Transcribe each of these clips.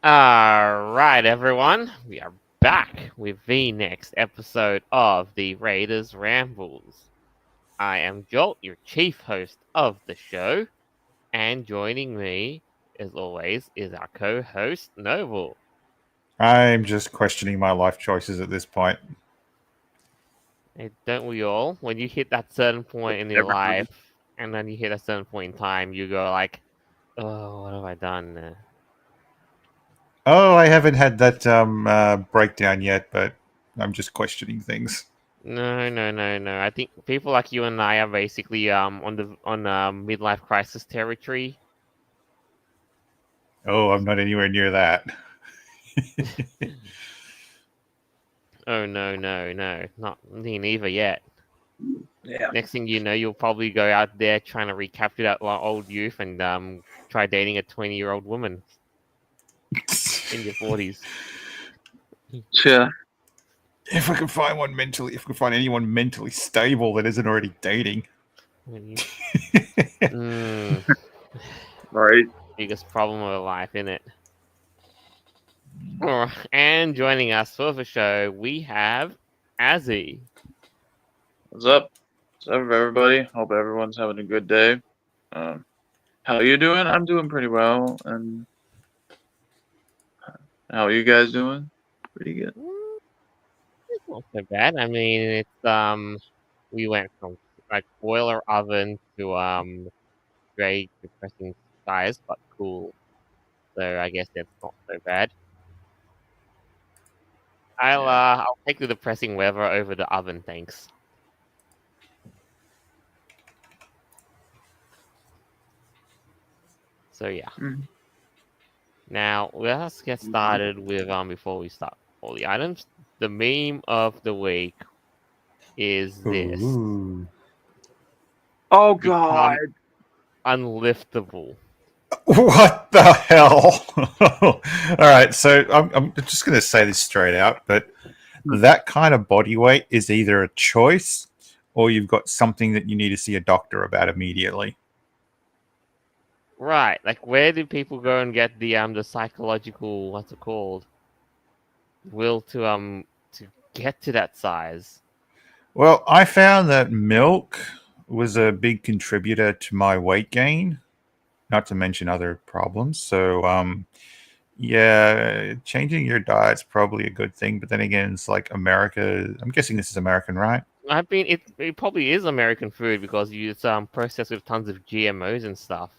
Alright, everyone. We are back with the next episode of the Raiders Rambles. I am Jolt, your chief host of the show, and joining me, as always, is our co host, Noble. I'm just questioning my life choices at this point. Hey, don't we all? When you hit that certain point in your Everybody. life, and then you hit a certain point in time, you go like, oh, what have I done? Oh, I haven't had that breakdown yet, but I'm just questioning things. No. I think people like you and I are basically on midlife crisis territory. Oh, I'm not anywhere near that. Oh no, not me neither yet. Yeah. Next thing you know, you'll probably go out there trying to recapture that old youth and try dating a 20-year-old woman in your 40s. Yeah. If I can find anyone mentally stable that isn't already dating. Mm, Right. biggest problem of life, isn't it? And joining us for the show, we have Azzy. What's up? What's up, everybody? Hope everyone's having a good day. How you doing? I'm doing pretty well. And how are you guys doing? Pretty good. It's not so bad. I mean, we went from like boiler oven to very depressing skies, but cool. So I guess that's not so bad. Yeah. I'll take the depressing weather over the oven, thanks. So yeah. Mhm. Now let's get started with before we start all the items. The meme of the week is this: Ooh. Oh become God. unliftable. What the hell? All right, so I'm just going to say this straight out, but that kind of body weight is either a choice or you've got something that you need to see a doctor about immediately. Right, like where do people go and get the psychological, what's it called, will to get to that size? Well, I found that milk was a big contributor to my weight gain, not to mention other problems. So, yeah, changing your diet's probably a good thing. But then again, it's like America. I'm guessing this is American, right? I mean, it probably is American food because it's processed with tons of GMOs and stuff.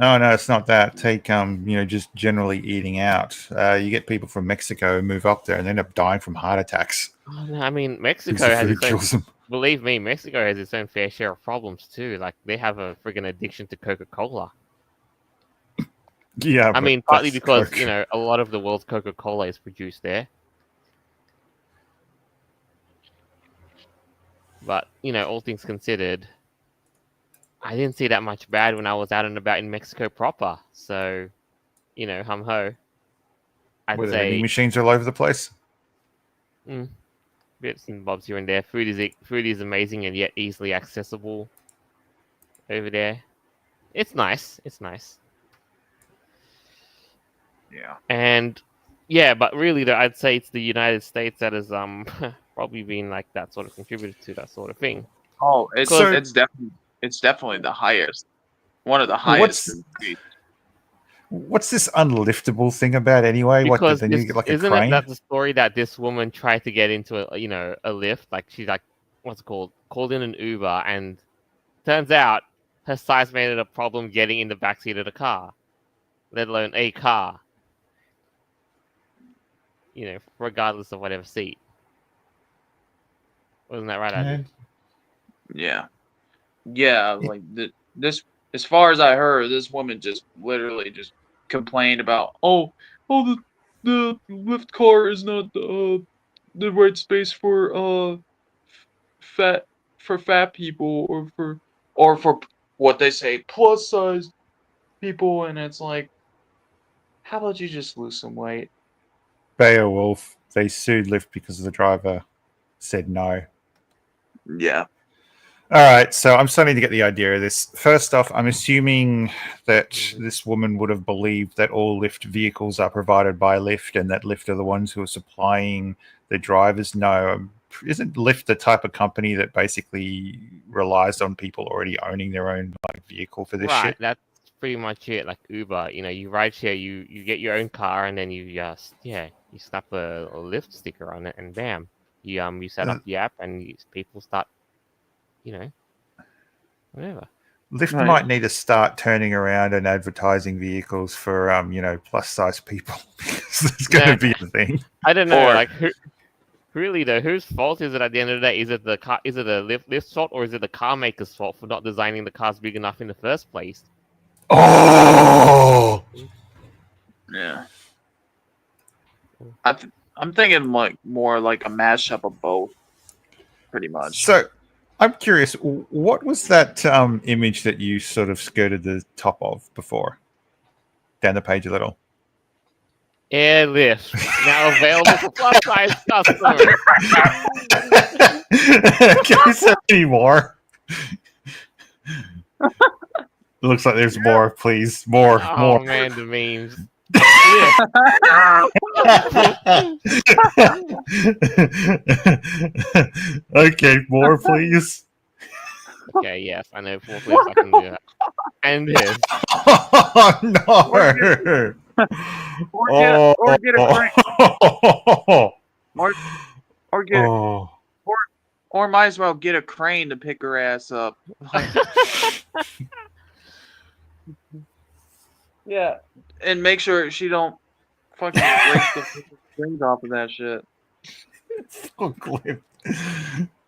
Oh no, it's not that. Take just generally eating out. You get people from Mexico who move up there and end up dying from heart attacks Oh, no, I mean, because Mexico the has food its own. kills them. Believe me, Mexico has its own fair share of problems too. Like they have a friggin' addiction to Coca-Cola. Yeah, I but mean, partly that's because Coke. a lot of the world's Coca-Cola is produced there. But all things considered, I didn't see that much bad when I was out and about in Mexico proper. So, hum ho. I'd Where the vending say machines are all over the place. mm, bits and bobs here and there. Food is amazing and yet easily accessible over there. It's nice. It's nice. Yeah. And yeah, but really, though, I'd say it's the United States that has probably been like that sort of contributor to that sort of thing. Oh, it's Because So, it's definitely it's definitely the highest. One of the highest what's in the what's this unliftable thing about anyway? What because then you get this like a isn't it crane? that the story that this woman tried to get into a lift, like she's like, what's it called in an Uber, and turns out her size made it a problem getting in the backseat of the car, let alone a car. Regardless of whatever seat. Wasn't that right, Azzy? And Yeah. Yeah. Like this. As far as I heard, this woman just literally just complained about, oh, the lift car is not the right space for fat fat people or for what they say plus size people, and it's like, how about you just lose some weight? Beowulf, they sued Lyft because the driver said no. Yeah. All right, so I'm starting to get the idea of this. First off, I'm assuming that this woman would have believed that all Lyft vehicles are provided by Lyft and that Lyft are the ones who are supplying the drivers. No, isn't Lyft the type of company that basically relies on people already owning their own vehicle for this Right, shit? that's pretty much it. Like Uber, you ride share, you get your own car, and then you just you slap a Lyft sticker on it, and bam, you set Uh, up the app, and people start, you know, whatever. Lyft Right. might need to start turning around and advertising vehicles for plus size people because there's going Nah, to be a thing. I don't know. Or Like, really though, whose fault is it at the end of the day? Is it the car? Is it the Lyft's fault, or is it the car maker's fault for not designing the cars big enough in the first place? Oh, yeah, I'm thinking like more like a mashup of both, pretty much. so I'm curious, what was that image that you sort of skirted the top of before? Down the page a little. Airlift now available for plus size customers. Can you say any more? Looks like there's more, please. More, Oh more. man, the memes. Okay, more, please. Okay, yes, I know 4 clips I can do that. And this. Oh, no. Or get a crane, or get Oh. or might as well get a crane to pick her ass up. Yeah, and make sure she don't fucking break the strings off of that shit.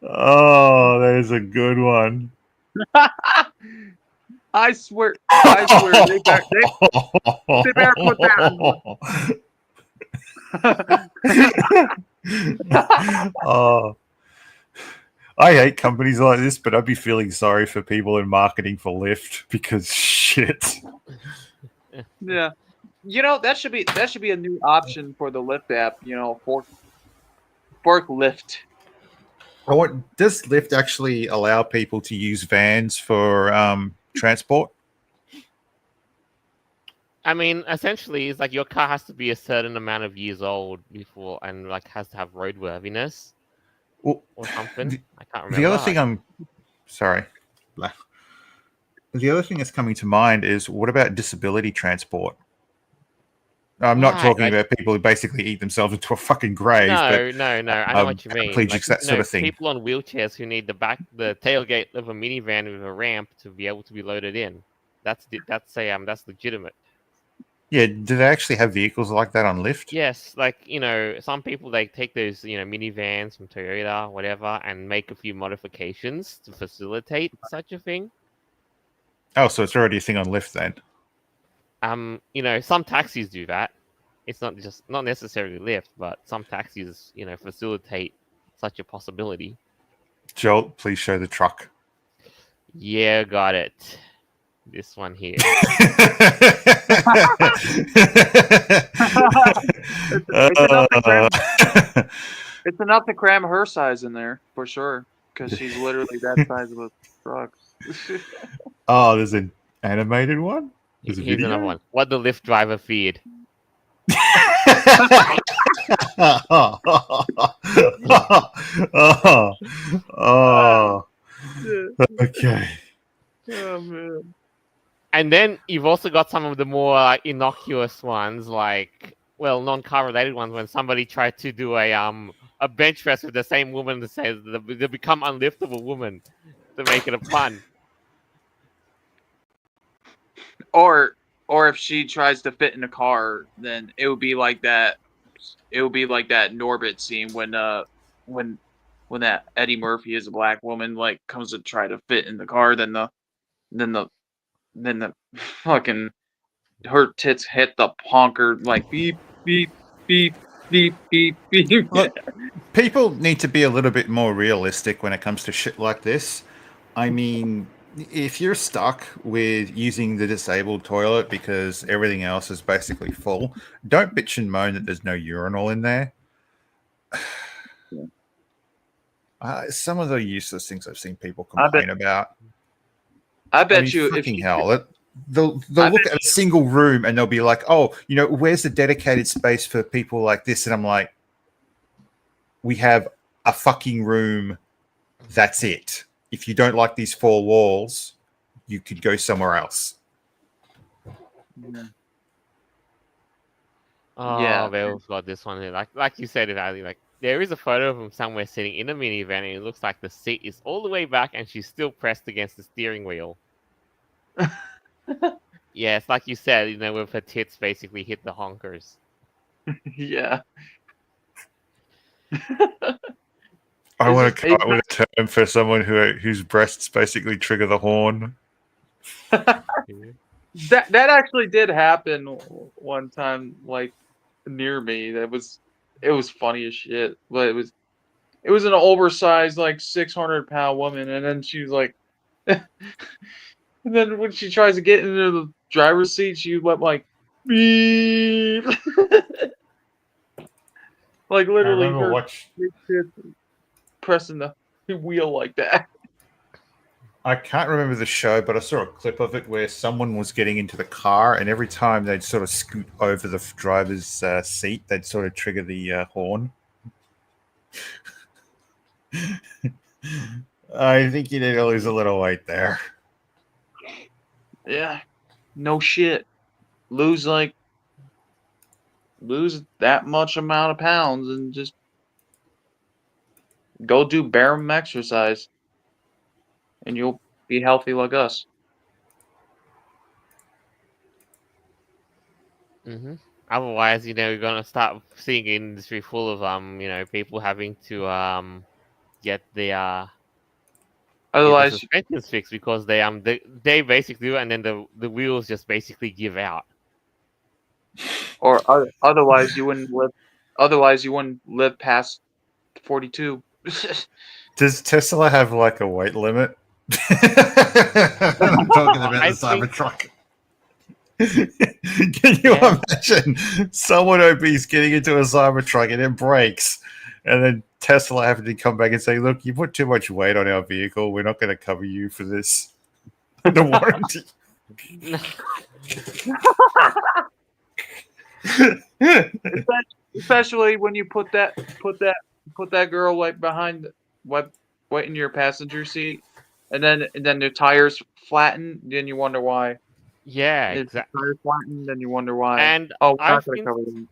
Oh, that is a good one. I swear, they better put that. Oh, I hate companies like this, but I'd be feeling sorry for people in marketing for Lyft because shit. Yeah, that should be a new option for the Lyft app. Forklift. Does Lyft actually allow people to use vans for transport? I mean, essentially, it's like your car has to be a certain amount of years old before, and like has to have roadworthiness Well, or something. I can't remember. the other thing sorry. The other thing that's coming to mind is what about disability transport? I'm not Right, talking like, about people who basically eat themselves into a fucking grave, but no. I know what you mean. Like, paraplegics, that sort of thing. people on wheelchairs who need the tailgate of a minivan with a ramp to be able to be loaded in. That's legitimate. Yeah, do they actually have vehicles like that on Lyft? Yes, like, some people, they take those, minivans from Toyota, whatever, and make a few modifications to facilitate such a thing. Oh, so it's already a thing on Lyft then. Some taxis do that. It's not necessarily Lyft, but some taxis, facilitate such a possibility. Joel, please show the truck. Yeah, got it. This one here. It's enough to cram her size in there for sure, because she's literally that size of a truck. Oh, there's an animated one. There's a Here's video. another one. What the Lyft driver feared. Oh, okay. Oh man. And then you've also got some of the more innocuous ones, like, well, non-car related ones, when somebody tried to do a bench press with the same woman that says they become unliftable woman to make it a pun. Or if she tries to fit in a car, then it would be like that. It would be like that Norbit scene when that Eddie Murphy is a black woman like comes to try to fit in the car, then the fucking her tits hit the honker like beep beep beep beep beep beep. Look, people need to be a little bit more realistic when it comes to shit like this. I mean, if you're stuck with using the disabled toilet because everything else is basically full, don't bitch and moan that there's no urinal in there. Some of the useless things I've seen people I bet. complain about. I I bet mean, you if fucking you. hell. They'll I look at a single room and they'll be like, oh, where's the dedicated space for people like this? And I'm like, we have a fucking room. That's it. If you don't like these four walls, you could go somewhere else. Yeah. Oh, they also got this one here. Like you said, Ali, like there is a photo of him somewhere sitting in a minivan, and it looks like the seat is all the way back, and she's still pressed against the steering wheel. Yeah, it's like you said, with her tits basically hit the honkers. Yeah. I It's want just to come up with a term for someone whose breasts basically trigger the horn. that actually did happen one time, like near me. It was funny as shit. But it was an oversized like 600-pound woman, and then she was like, and then when she tries to get into the driver's seat, she went like, beep, like I literally remember her watch. pressing the wheel like that. I can't remember the show, but I saw a clip of it where someone was getting into the car, and every time they'd sort of scoot over the driver's seat, they'd sort of trigger the horn. I think you need to lose a little weight there. Yeah, no shit. Lose that much amount of pounds and just go do bare minimum exercise, and you'll be healthy like us. Hmm. Otherwise, you're gonna start seeing an industry full of people having to get the Otherwise, suspensions fixed because they basically do, it, and then the wheels just basically give out. or otherwise you wouldn't live. Otherwise, you wouldn't live past 42. Does Tesla have like a weight limit? I'm talking about I the think Cybertruck. Can you yeah. imagine someone obese getting into a Cybertruck and it breaks, and then Tesla having to come back and say, "Look, you put too much weight on our vehicle. We're not going to cover you for this." The warranty. Especially when you put that girl right behind, right in your passenger seat, and then the tires flatten. Then you wonder why. Yeah, If the exactly. tires flatten, then you wonder why. And Oh, we're not going to cover them.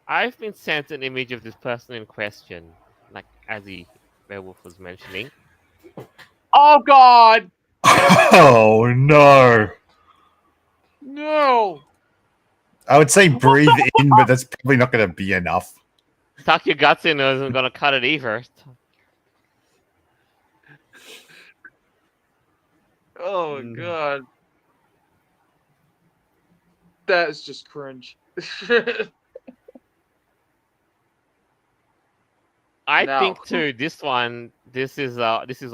I've been sent an image of this person in question, like as the werewolf was mentioning. Oh God, Oh no! no! I would say breathe in, but that's probably not going to be enough. Tuck your guts in, or isn't gonna cut it either. Oh God, that is just cringe. I Now, think too. This is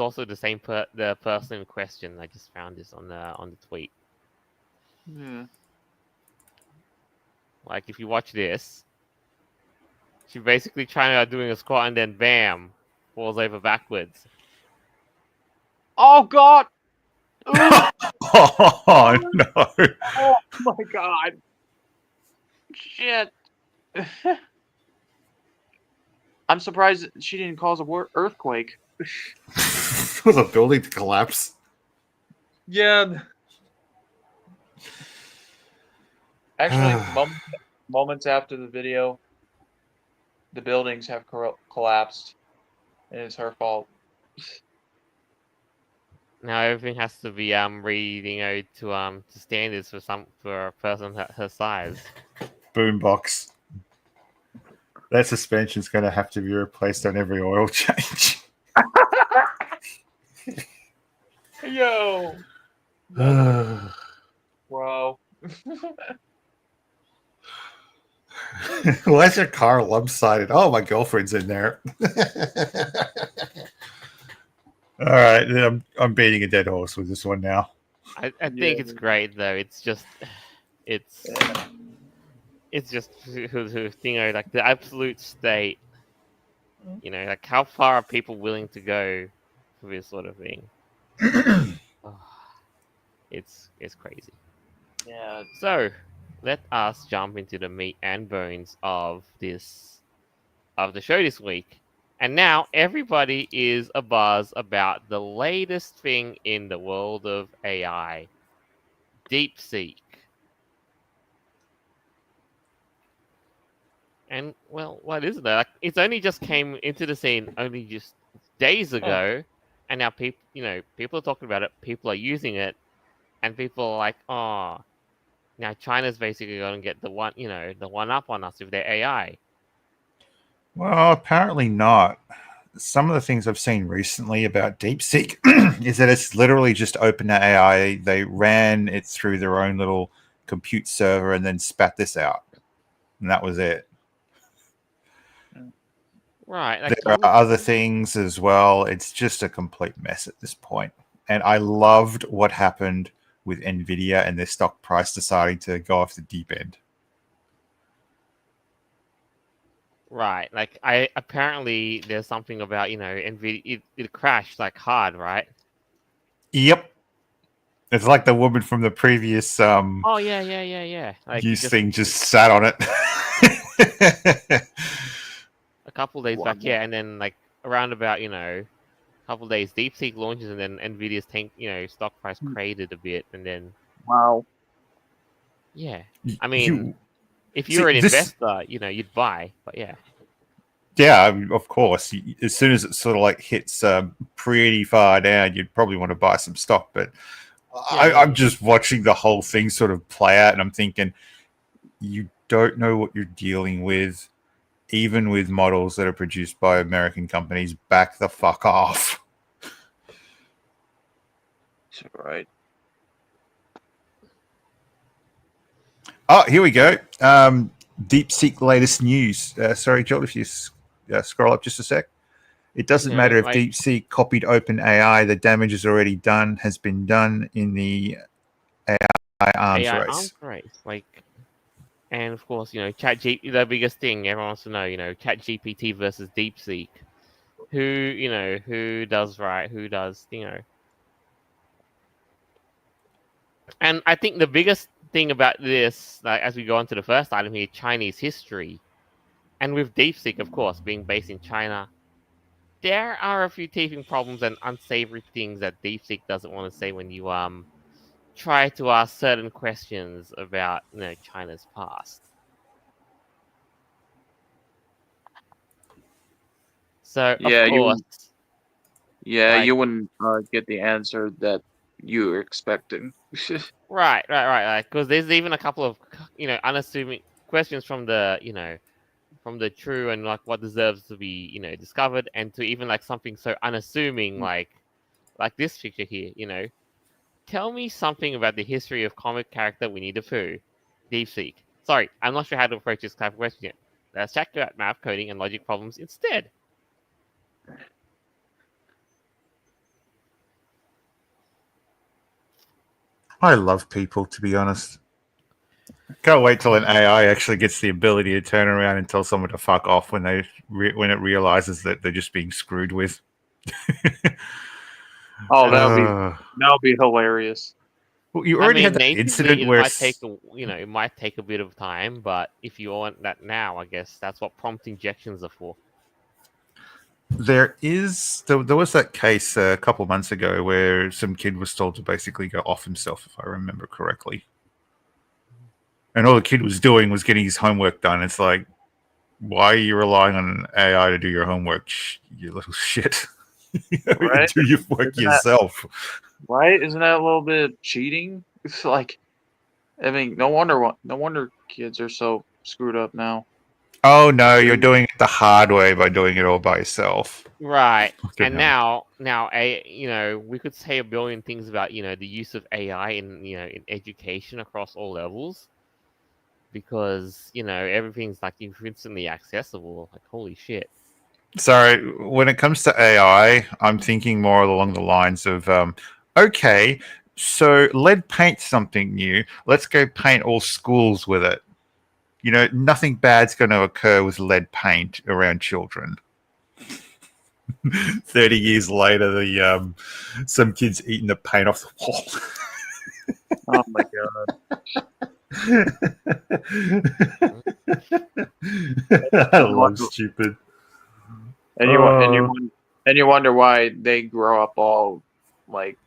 also the same the person in question. I just found this on the tweet. yeah. Like if you watch this, she basically trying out doing a squat and then bam, falls over backwards. Oh God! Ooh. Oh no! Oh my God! Shit! I'm surprised she didn't cause a earthquake. For the building to collapse. Yeah. Actually, moments after the video, the buildings have collapsed, and it's her fault. Now everything has to be to standards for a person her size. Boombox. That suspension's going to have to be replaced on every oil change. Yo, wow. Why is your car lopsided? Oh, my girlfriend's in there. All right, I'm beating a dead horse with this one now. I think it's great though. It's just it's it's just like the absolute state You know, like how far are people willing to go for this sort of thing? Oh, it's crazy. Yeah. So let us jump into the meat and bones of the show this week. And now everybody is abuzz about the latest thing in the world of AI, DeepSeek. And well, what is it? Like, it's only just came into the scene only just days ago, and now people are talking about it. People are using it, and people are like, "Oh, now China's basically going to get the one up on us with their AI." Well, apparently not. Some of the things I've seen recently about DeepSeek is that it's literally just open AI. They ran it through their own little compute server and then spat this out, and that was it. Right? Like, There are other things as well. It's just a complete mess at this point. And I loved what happened with Nvidia and their stock price deciding to go off the deep end. right? Like, I apparently there's something about Nvidia. It crashed like hard, right? Yep. It's like the woman from the previous Oh yeah. Like use thing just sat on it. a couple days Wow. back, yeah, and then like around about a couple days, DeepSeek launches, and then Nvidia's stock price cratered a bit, and then Wow. yeah, I mean, if you're See, an this, investor, you'd buy, but yeah, yeah, I mean, of course. As soon as it sort of like hits pretty far down, you'd probably want to buy some stock. But I'm just watching the whole thing sort of play out, and I'm thinking, you don't know what you're dealing with, even with models that are produced by American companies. Back the fuck off. Right. Oh, here we go. DeepSeek latest news. Sorry, Joel, if you scroll up just a sec. It doesn't matter if DeepSeek copied OpenAI. The damage is already done, has been done in the AI arms race. Like, and of course, the biggest thing everyone wants to know, ChatGPT versus DeepSeek. Who does right? Who does, And I think the biggest thing about this, like, as we go on to the first item here, Chinese history, and with DeepSeek, of course, being based in China, there are a few teething problems and unsavory things that DeepSeek doesn't want to say when you try to ask certain questions about China's past. So Yeah, of course, you wouldn't get the answer that you were expecting. right. Like, because there's even a couple of unassuming questions from the true and like what deserves to be discovered, and to even like something so unassuming like this picture here. Tell me something about the history of comic character Winnie the Pooh. DeepSeek. Sorry, I'm not sure how to approach this type of question yet. Let's check out math, coding, and logic problems instead. I love people, to be honest. Can't wait till an AI actually gets the ability to turn around and tell someone to fuck off when it realizes that they're just being screwed with. Oh, that'll be hilarious. Well, you already had that incident it where it might take a bit of time, but if you want that now, I guess that's what prompt injections are for. there was that case a couple of months ago where some kid was told to basically go off himself, if I remember correctly. And all the kid was doing was getting his homework done. It's like, why are you relying on an AI to do your homework, you little shit? Right? Do your work yourself. Right? Isn't that a little bit cheating? It's like, I mean, no wonder kids are so screwed up now. Oh no, you're doing it the hard way by doing it all by yourself. Right. And now, we could say a billion things about, the use of AI in education across all levels, because, everything's like instantly accessible. Like, holy shit. So when it comes to AI, I'm thinking more along the lines of, okay, so lead paint's something new. Let's go paint all schools with it. Nothing bad's going to occur with lead paint around children. 30 years later, the some kids eating the paint off the wall. Oh my god. I love stupid. And you wonder why they grow up all like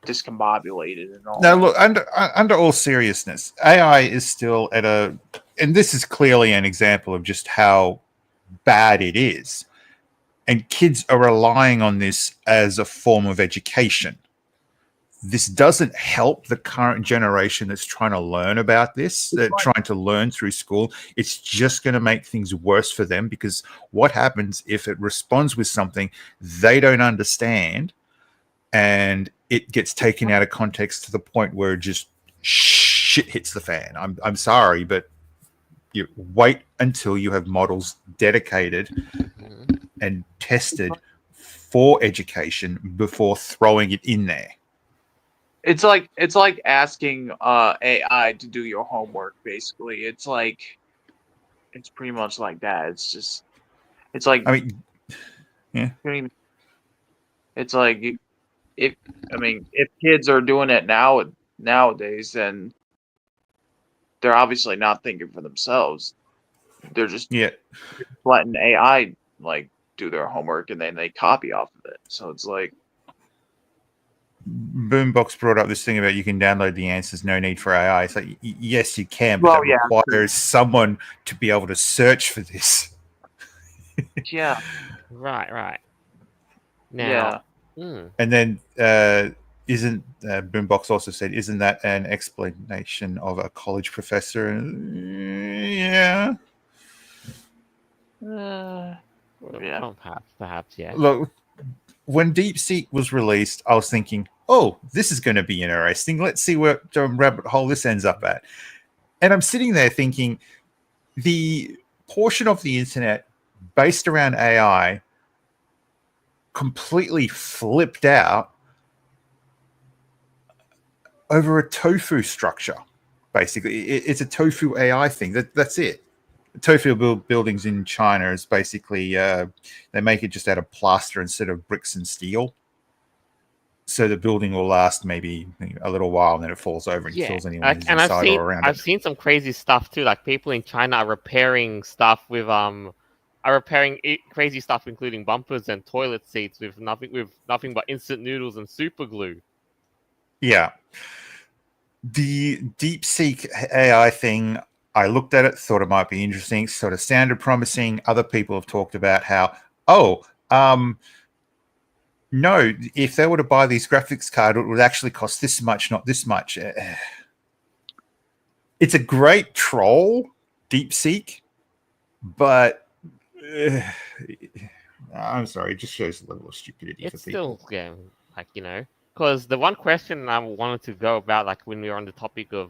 discombobulated and all. Now, look, under all seriousness, AI is still at and this is clearly an example of just how bad it is. And kids are relying on this as a form of education. This doesn't help the current generation that's trying to learn about this, trying to learn through school. It's just going to make things worse for them, because what happens if it responds with something they don't understand and it gets taken out of context to the point where just shit hits the fan? I'm sorry, but you wait until you have models dedicated and tested for education before throwing it in there. It's like asking AI to do your homework. Basically, it's pretty much like that. It's like, I mean, yeah. It's like if kids are doing it nowadays, then they're obviously not thinking for themselves. They're just letting AI like do their homework, and then they copy off of it. So it's like, Boombox brought up this thing about you can download the answers, no need for AI. It's like, yes, you can, but that requires someone to be able to search for this. Yeah. Right. Now, and then isn't Boombox also said, isn't that an explanation of a college professor? Yeah. Perhaps, yeah. Look, when DeepSeek was released, I was thinking, oh, this is going to be interesting. Let's see what rabbit hole this ends up at. And I'm sitting there thinking, the portion of the internet based around AI completely flipped out over a tofu structure. Basically, it's a tofu AI thing. That's it. Tofu buildings in China is basically they make it just out of plaster instead of bricks and steel, so the building will last maybe a little while, and then it falls over and kills anyone who's inside or around it. I've seen some crazy stuff too. Like people in China are repairing stuff with crazy stuff, including bumpers and toilet seats with nothing but instant noodles and super glue. Yeah, the DeepSeek AI thing, I looked at it, thought it might be interesting, sort of sounded promising. Other people have talked about how, no, if they were to buy these graphics card, it would actually cost this much, not this much. It's a great troll, DeepSeek, but I'm sorry, it just shows the level of stupidity it's for people. Still, because the one question I wanted to go about, like when we were on the topic of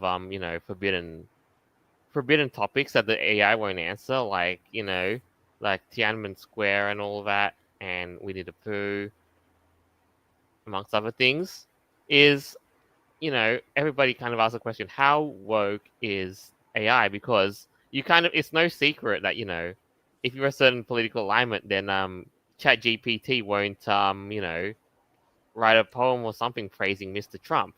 forbidden topics that the AI won't answer, like like Tiananmen Square and all that, and Winnie the Pooh, amongst other things, is everybody kind of asks the question, how woke is AI? Because it's no secret that if you're a certain political alignment, then ChatGPT won't write a poem or something praising Mr. Trump.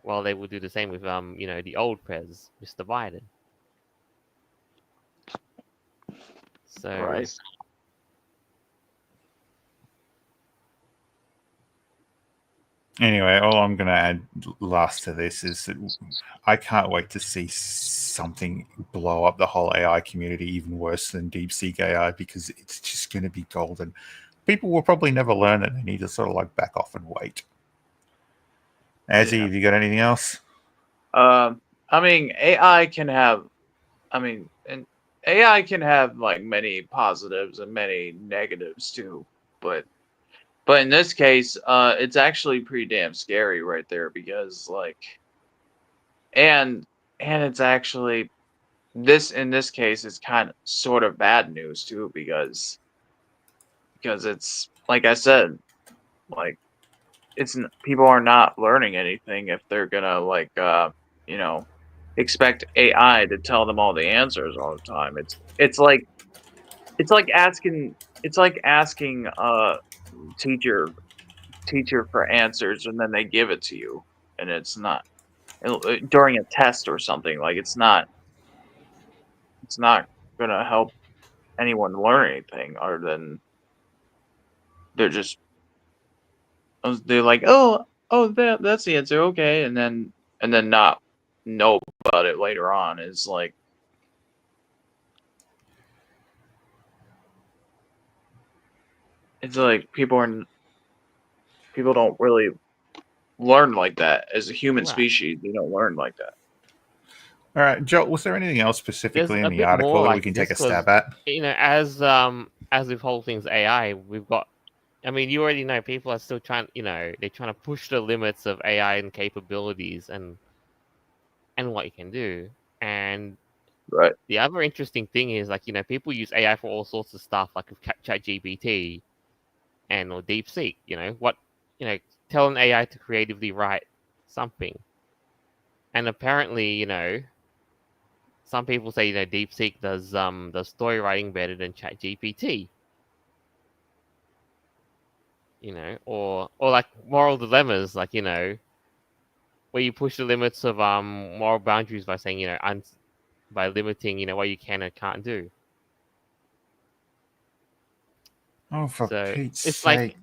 Well, they will do the same with the old Prez, Mr. Biden. So right. Anyway, all I'm going to add last to this is that I can't wait to see something blow up the whole AI community even worse than DeepSeek AI, because it's just going to be golden. People will probably never learn that they need to sort of like back off and wait. Azzy, have you got anything else? AI can have, AI can have like many positives and many negatives too, but in this case, it's actually pretty damn scary right there, because and it's actually in this case it's kind of sort of bad news too, because it's like I said, like people are not learning anything if they're gonna expect AI to tell them all the answers all the time. It's like asking it's like asking a teacher for answers and then they give it to you, and it's not during a test or something. Like it's not gonna help anyone learn anything other than they're just they're like, oh, that's the answer, okay, and then not know about it later on is like it's like people don't really learn like that as a human Right. species. They don't learn like that. All right, Joel, was there anything else There's specifically a in the bit more article that we like can this take a because stab at? as with whole things AI, we've got. I mean, you already know people are still trying. They're trying to push the limits of AI and capabilities and what you can do. And Right. the other interesting thing is like people use AI for all sorts of stuff, like with ChatGPT and or DeepSeek. Tell an AI to creatively write something, and apparently some people say DeepSeek does story writing better than ChatGPT. Or like moral dilemmas, like where you push the limits of moral boundaries by saying by limiting what you can and can't do. Oh, for So Pete's it's like sake.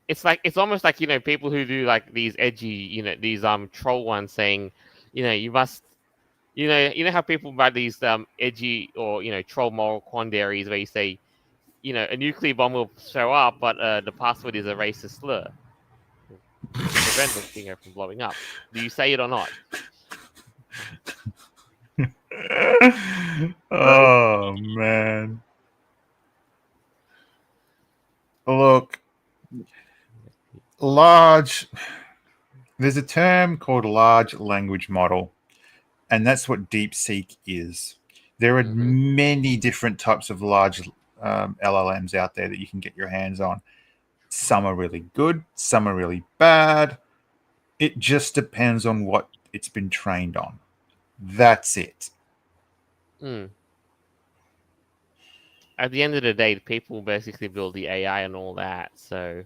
it's almost like people who do like these edgy these troll ones saying you must how people write these edgy or troll moral quandaries where you say a nuclear bomb will show up, but the password is a racist slur to prevent the thing from blowing up. Do you say it or not? Right. Oh, man. Look, large. There's a term called large language model, and that's what DeepSeek is. There are Mm-hmm. many different types of large LLMs out there that you can get your hands on. Some are really good, some are really bad. It just depends on what it's been trained on. That's it. Mm. At the end of the day, people basically build the AI and all that. So,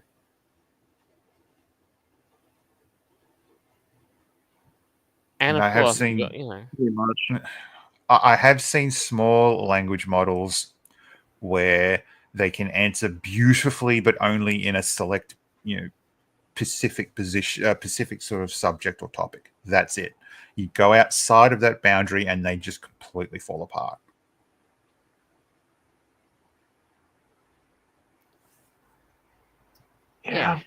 and And of I have course, we seen got Pretty much. I have seen small language models where they can answer beautifully, but only in a select, specific position, specific sort of subject or topic. That's it. You go outside of that boundary, and they just completely fall apart. yeah. Yeah.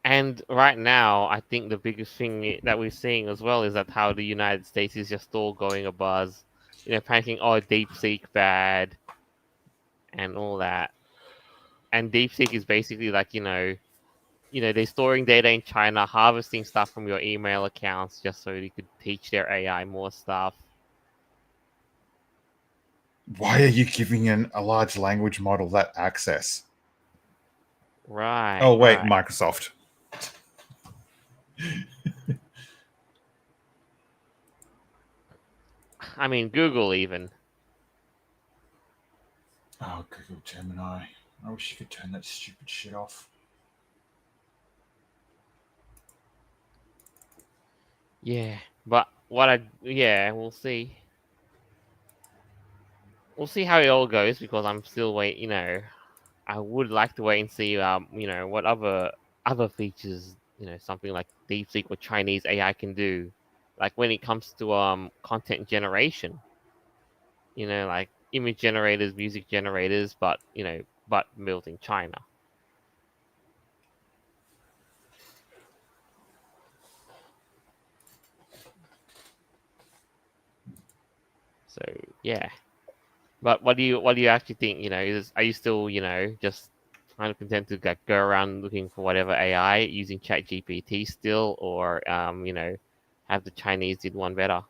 And right now, I think the biggest thing that we're seeing as well is that how the United States is just all going a buzz, panicking, oh, DeepSeek bad and all that. And DeepSeek is basically like, they're storing data in China, harvesting stuff from your email accounts just so they could teach their AI more stuff. Why are you giving a large language model that access? Right, Oh, wait, right. Microsoft. I mean, Google even. Oh, Google Gemini. I wish you could turn that stupid shit off. Yeah, but we'll see. We'll see how it all goes because I'm still I would like to wait and see what other features, something like DeepSeek or Chinese AI can do. Like when it comes to content generation, like image generators, music generators, but built in China. So yeah. But what do you actually think? Are you still just kind of content to go around looking for whatever AI using ChatGPT still, or have the Chinese did one better?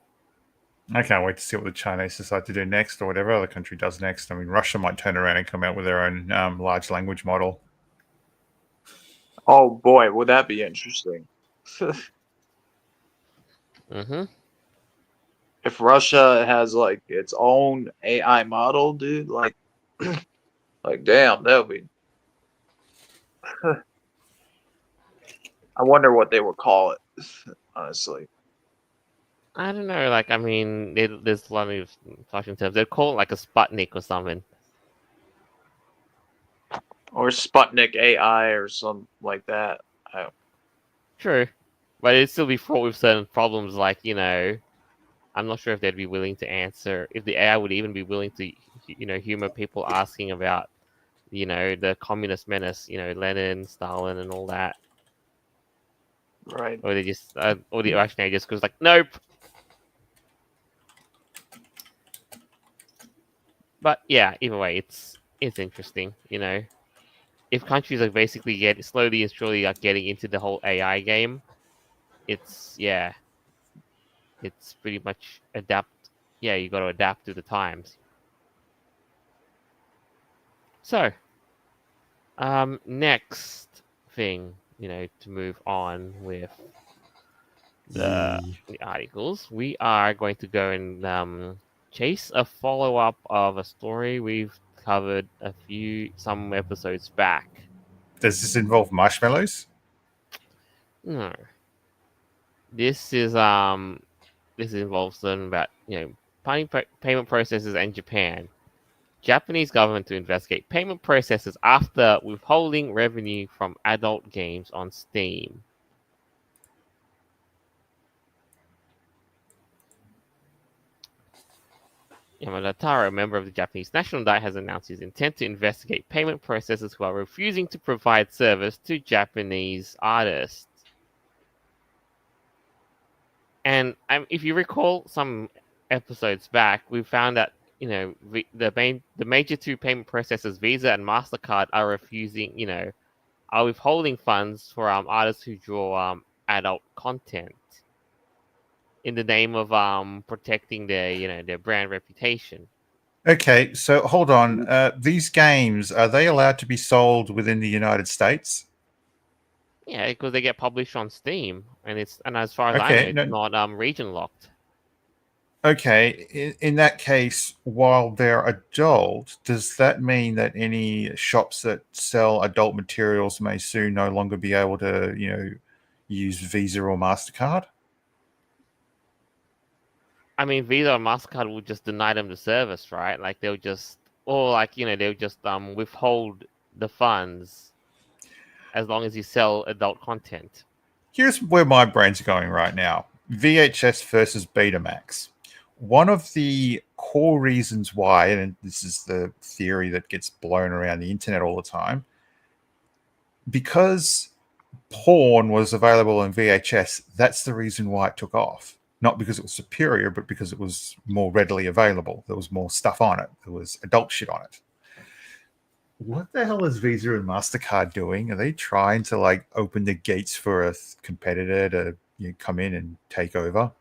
I can't wait to see what the Chinese decide to do next, or whatever other country does next. I mean, Russia might turn around and come out with their own large language model. Oh boy, would that be interesting? Mm-hmm. If Russia has like its own AI model, dude, like Like, damn, that would be. I wonder what they would call it. Honestly, I don't know. Like, I mean, there's a lot of fashion terms. They'd call it like a Sputnik or something. or Sputnik AI or something like that. True, but it'd still be fraught with certain problems. Like, I'm not sure if they'd be willing to answer. If the AI would even be willing to, humor people asking about, the communist menace. Lenin, Stalin, and all that. Right. Or they just, or the Russian AI just goes like, nope. But yeah, either way, it's interesting. If countries are basically slowly and surely are getting into the whole AI game, it's it's pretty much adapt. Yeah, you got to adapt to the times. So, next thing, to move on with the articles, we are going to go and chase a follow up of a story we've covered some episodes back. Does this involve marshmallows? No, this is this involves something about payment processes and Japan. Japanese government to investigate payment processes after withholding revenue from adult games on Steam. Yamada Taro, a member of the Japanese National Diet, has announced his intent to investigate payment processors who are refusing to provide service to Japanese artists. And if you recall some episodes back, we found that the major two payment processors, Visa and Mastercard, are refusing, are withholding funds for artists who draw adult content in the name of protecting their brand reputation. Okay, so hold on. These games, are they allowed to be sold within the United States? Yeah, because they get published on Steam, and as far as I know, Okay, it's no, not region locked. okay. In that case, while they're adult, does that mean that any shops that sell adult materials may soon no longer be able to, use Visa or Mastercard? I mean, Visa or Mastercard will just deny them the service, right? Like they'll just, or like they'll just withhold the funds as long as you sell adult content. Here's where my brain's going right now: VHS versus Betamax. One of the core reasons why, and this is the theory that gets blown around the internet all the time, because porn was available in VHS, that's the reason why it took off. Not because it was superior, but because it was more readily available. There was more stuff on it. There was adult shit on it. What the hell is Visa and MasterCard doing? Are they trying to open the gates for a competitor to come in and take over?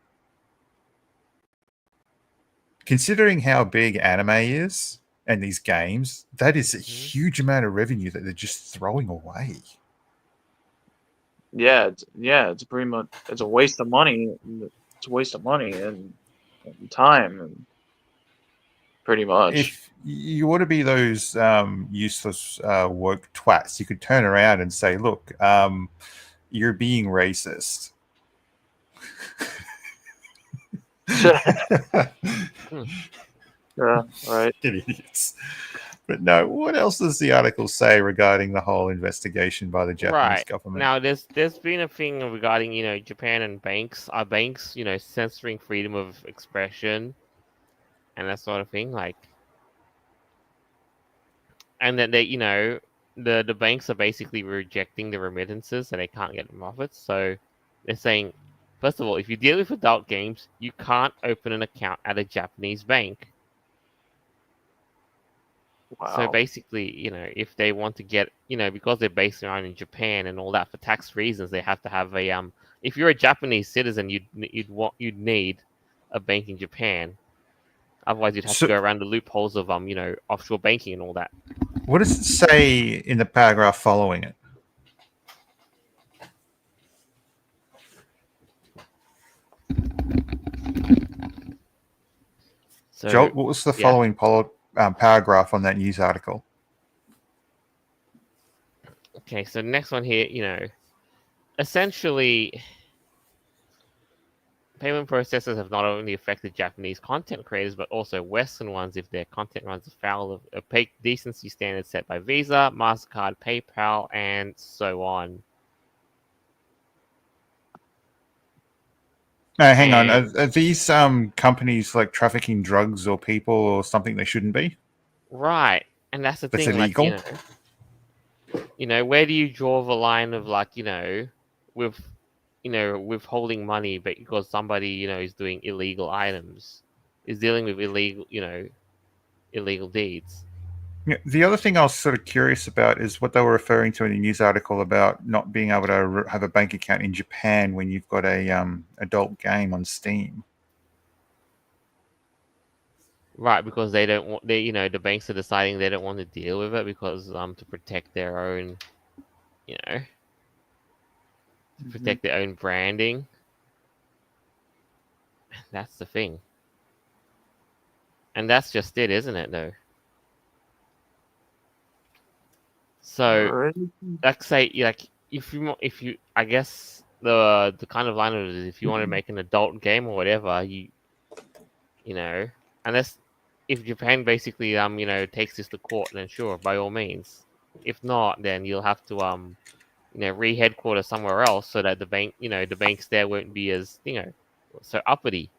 Considering how big anime is and these games, that is a huge amount of revenue that they're just throwing away. Yeah, it's pretty much it's a waste of money. It's a waste of money and time, and pretty much. If you want to be those useless woke twats, you could turn around and say, "Look, you're being racist." Yeah, right. Idiots. But no, what else does the article say regarding the whole investigation by the Japanese government? Now, there's been a thing regarding Japan and banks censoring freedom of expression and that sort of thing, and that the banks are basically rejecting the remittances so they can't get profits. So they're saying, first of all, if you deal with adult games, you can't open an account at a Japanese bank. Wow. So basically, if they want to get, because they're based around in Japan and all that for tax reasons, they have to have a if you're a Japanese citizen, you'd need a bank in Japan. Otherwise, you'd have to go around the loopholes of offshore banking and all that. What does it say in the paragraph following it? So, Joel, what was the following paragraph on that news article? Okay, so next one here, essentially, payment processors have not only affected Japanese content creators, but also Western ones if their content runs afoul of opaque decency standards set by Visa, MasterCard, PayPal, and so on. Hang on. And Are these companies like trafficking drugs or people or something they shouldn't be? right, and that's the That's thing, like, illegal. where do you draw the line of like, with withholding money, but because somebody, is doing illegal items, is dealing with illegal deeds. Yeah, the other thing I was sort of curious about is what they were referring to in the news article about not being able to have a bank account in Japan when you've got a adult game on Steam. Right, because they don't want the banks are deciding they don't want to deal with it because to protect their own, to Mhm. protect their own branding. That's the thing. And that's just it, isn't it though? So, Alright. like say like if you I guess the kind of line of it is if you want to make an adult game or whatever, you know, unless if Japan basically takes this to court, then sure, by all means. If not, then you'll have to re-headquarter somewhere else so that the banks there won't be as so uppity.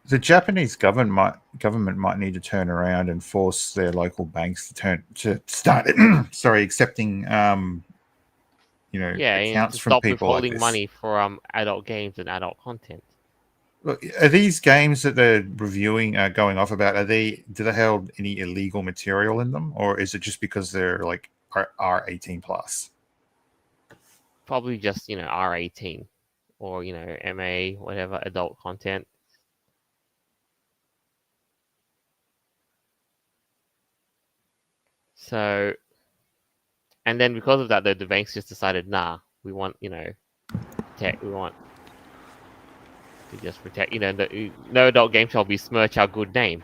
The Japanese government might need to turn around and force their local banks to start sorry, accepting Yeah, accounts to from stop people like withholding this. money for adult games and adult content. Look, are these games that they're reviewing, going off about? Do they hold any illegal material in them, or is it just because they're like are 18 plus? Probably just R18 or MA whatever adult content. So and then because of that, the banks just decided, nah, we want protect. We want to just protect. No adult game shall besmirch our good name.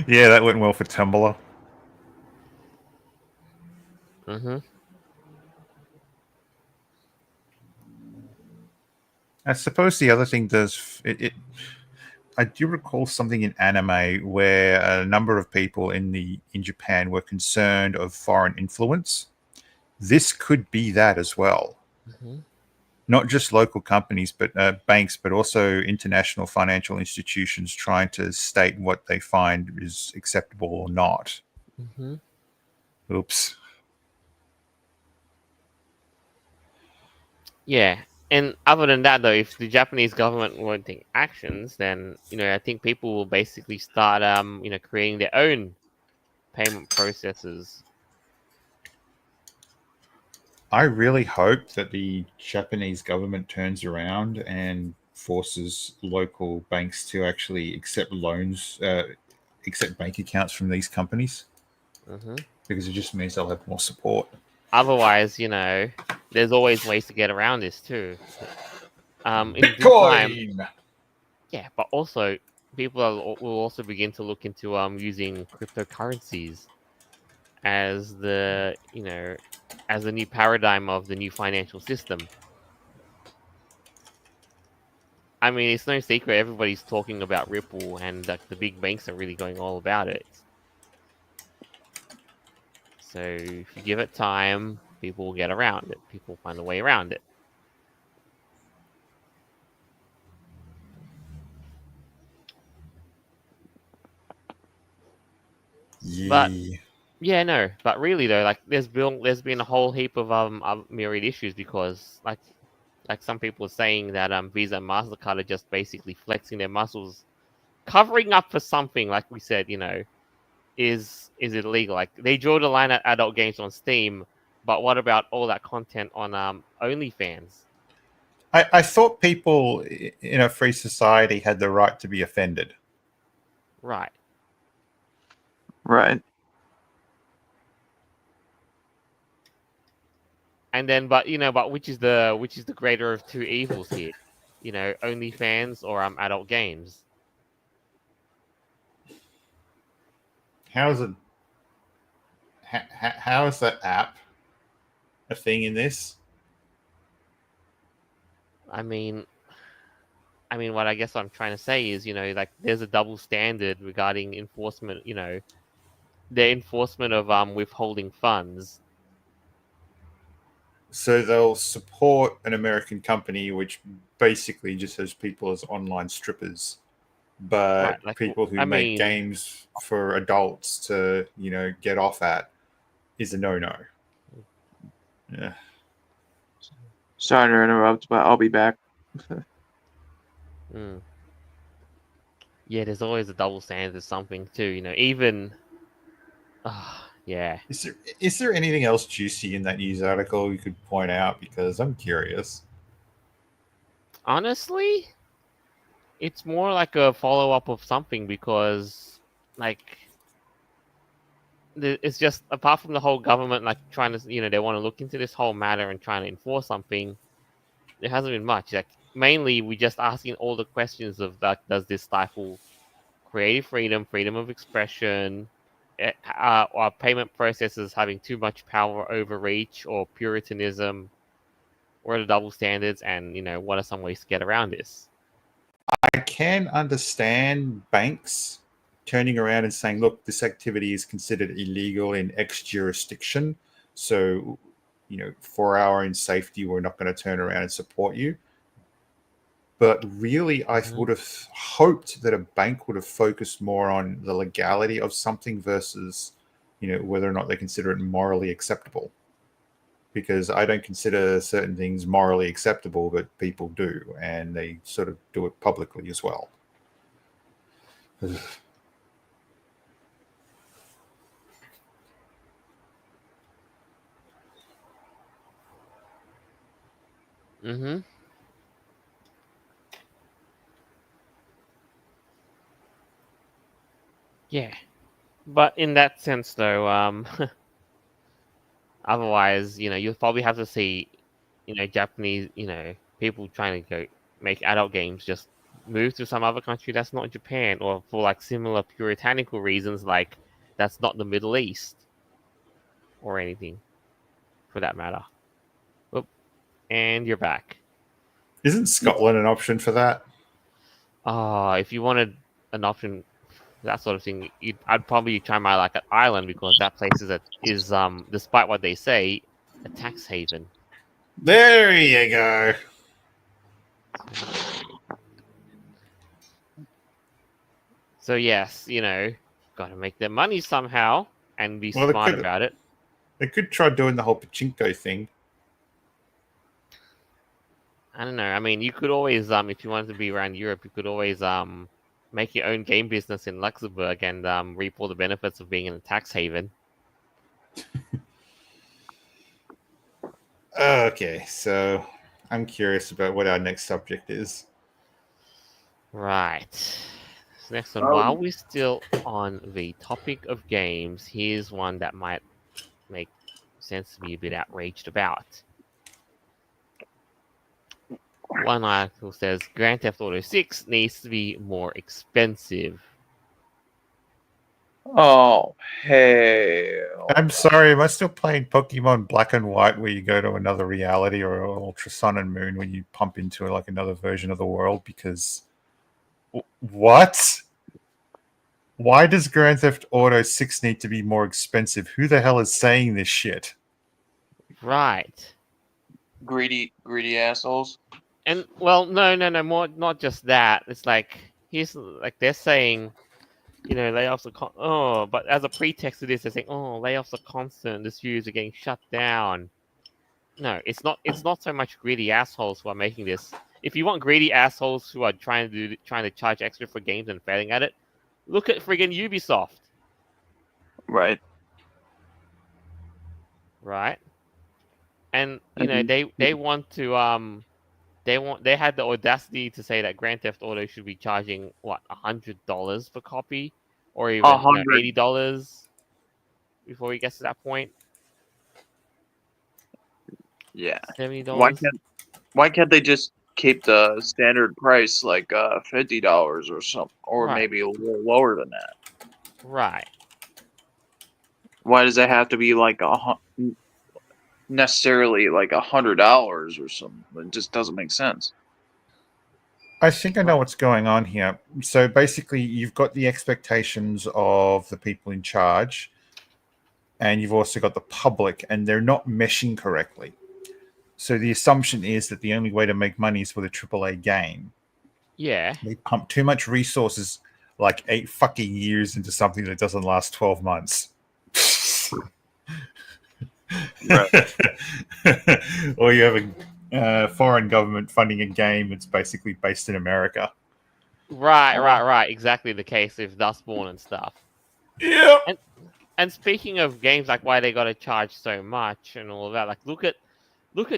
Yeah, that went well for Tumblr. Mm-hmm. I suppose the other thing I do recall something in anime where a number of people in Japan were concerned of foreign influence. This could be that as well. Mm-hmm. Not just local companies, but banks, but also international financial institutions trying to state what they find is acceptable or not. Mm-hmm. Oops. Yeah. And other than that, though, if the Japanese government won't take actions, then I think people will basically start creating their own payment processes. I really hope that the Japanese government turns around and forces local banks to actually accept loans, accept bank accounts from these companies, Mm-hmm. because it just means they'll have more support. Otherwise, there's always ways to get around this too. In due time, Bitcoin. yeah, but also will also begin to look into using cryptocurrencies as as the new paradigm of the new financial system. I mean, it's no secret everybody's talking about Ripple, and like the big banks are really going all about it. So if you give it time, people will get around it. People will find a way around it. But Yeah. yeah, no. But really though, like there's been a whole heap of myriad issues because like some people are saying that Visa and Mastercard are just basically flexing their muscles, covering up for something. Like we said, is it illegal? Like they draw the line at adult games on Steam, but what about all that content on OnlyFans? I thought people in a free society had the right to be offended. Right. Right. And then, but which is the greater of two evils here? OnlyFans or adult games? How's it? how is that app a thing in this? I mean, what I guess I'm trying to say is, like there's a double standard regarding enforcement. The enforcement of withholding funds. So they'll support an American company which basically just has people as online strippers, Right. but Like, people who I make mean, games for adults to get off at is a no. Yeah. Sorry to interrupt, but I'll be back. mm, yeah, there's always a double standard of something too. Even. Yeah. Is there anything else juicy in that news article you could point out? Because I'm curious. Honestly, it's more like a follow up of something because, like, it's just apart from the whole government like trying to, they want to look into this whole matter and trying to enforce something. There hasn't been much. Like, mainly we just asking all the questions of like, does this stifle creative freedom, freedom of expression? Are payment processes having too much power overreach or puritanism? What are the double standards, and what are some ways to get around this? I can understand banks turning around and saying, look, this activity is considered illegal in X jurisdiction. So, for our own safety, we're not going to turn around and support you. But really, I would have hoped that a bank would have focused more on the legality of something versus, whether or not they consider it morally acceptable. Because I don't consider certain things morally acceptable, but people do, and they sort of do it publicly as well. Mm-hmm. Yeah. But in that sense, though, otherwise, you'll probably have to see, Japanese, people trying to go make adult games just move to some other country that's not Japan, or for like similar puritanical reasons, like that's not the Middle East or anything, for that matter. Oop, and you're back. Isn't Scotland an option for that? If you wanted an option, that sort of thing, I'd probably try my like at Ireland, because that place is despite what they say, a tax haven. There you go. So yes, got to make their money somehow and be Well, smart about it. they could try doing the whole pachinko thing. I don't know. I mean, you could always if you wanted to be around Europe, you could always make your own game business in Luxembourg and reap all the benefits of being in a tax haven. Okay, so I'm curious about what our next subject is. Right. This next one, while we're still on the topic of games, here's one that might make sense to be a bit outraged about. One article says Grand Theft Auto 6 needs to be more expensive. Oh, hell. I'm sorry, am I still playing Pokemon Black and White where you go to another reality, or Ultra Sun and Moon when you pump into like another version of the world? Because what? Why does Grand Theft Auto 6 need to be more expensive? Who the hell is saying this shit? Right. Greedy assholes. And well, no, more not just that. It's like here's like they're saying, layoffs are but as a pretext to this, they're saying, layoffs are constant. The studios are getting shut down. No, it's not. It's not so much greedy assholes who are making this. If you want greedy assholes who are trying to charge extra for games and failing at it, look at friggin' Ubisoft. Right. Right. And they want to they had the audacity to say that Grand Theft Auto should be charging what $100 per copy, or even $80 before he gets to that point. Yeah. $70. Why can't they just keep the standard price like $50 or something, or Right. maybe a little lower than that? Right. Why does it have to be like necessarily like $100 or something? It just doesn't make sense. I think I know what's going on here. So basically, you've got the expectations of the people in charge, and you've also got the public, and they're not meshing correctly. So the assumption is that the only way to make money is with a AAA game. Yeah. They pump too much resources, like 8 fucking years, into something that doesn't last 12 months. Right. Or you have a foreign government funding a game that's basically based in America. Right. Exactly the case with Dustborn and stuff. Yeah. And speaking of games, like why they gotta charge so much and all of that, like look at